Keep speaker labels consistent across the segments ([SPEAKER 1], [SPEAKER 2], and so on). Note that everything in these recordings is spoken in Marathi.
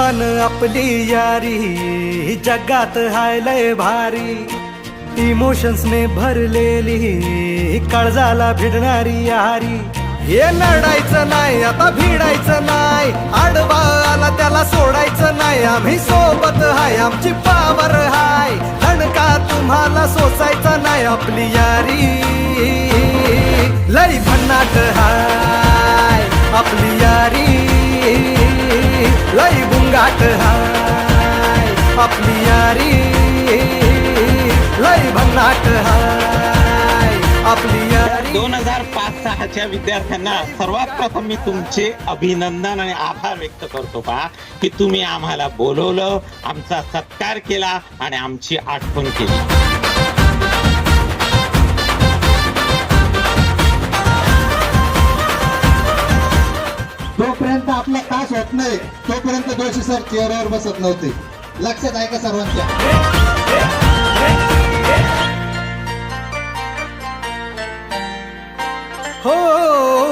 [SPEAKER 1] पण आपली यारी जगात हाय लय भारी, इमोशन्सने भरलेली काळजाला भिडणारी यारी. हे लढायचं नाही आता भिडायचं नाही, आडवा आला त्याला सोडायचं नाही. आम्ही सोबत हाय आमची पावर हाय, दणका तुम्हाला सोसायचा नाही. आपली यारी लई भन्नाट हाय, आपली यारी लई बुंगाट हाय. आपली यारी लई भन्नाट हाय, आपली यारी.
[SPEAKER 2] 2005-06च्या विद्यार्थ्यांना सर्वात प्रथम मी तुमचे अभिनंदन आणि आभार व्यक्त करतो पहा की तुम्ही आम्हाला बोलवलं, आमचा सत्कार केला आणि आमची आठवण केली.
[SPEAKER 3] जोपर्यंत आपला तास होत नाही तोपर्यंत जोशी सर चेअरवर बसत नव्हते. लक्षात आहे का सर्वांच्या?
[SPEAKER 1] हो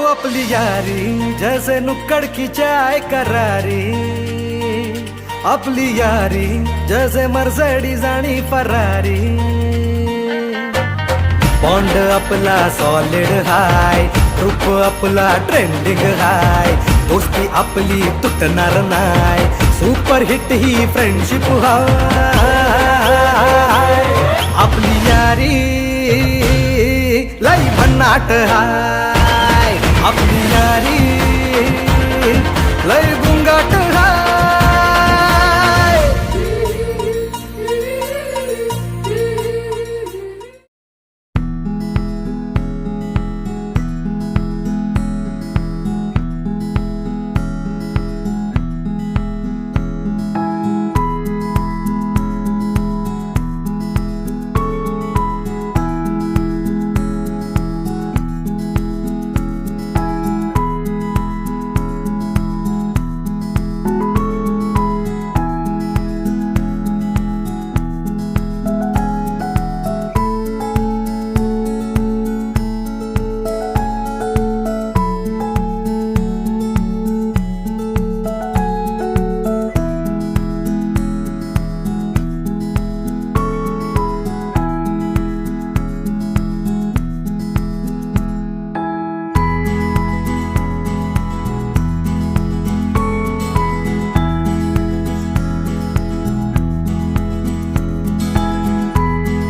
[SPEAKER 1] आपली यारी जैसे नुक्कड़ की चाय करारी, आपली यारी जैसे मर्सिडीज आणि फरारी. बॉन्ड आपला सॉलिड हाय, ग्रुप आपला ट्रेंडिंग हाय, दोस्ती आपली तुटणार नाय, सुपर हिट ही फ्रेंडशिप हाय. आपली यारी लई भन्नाट हाय, आपली यारी लई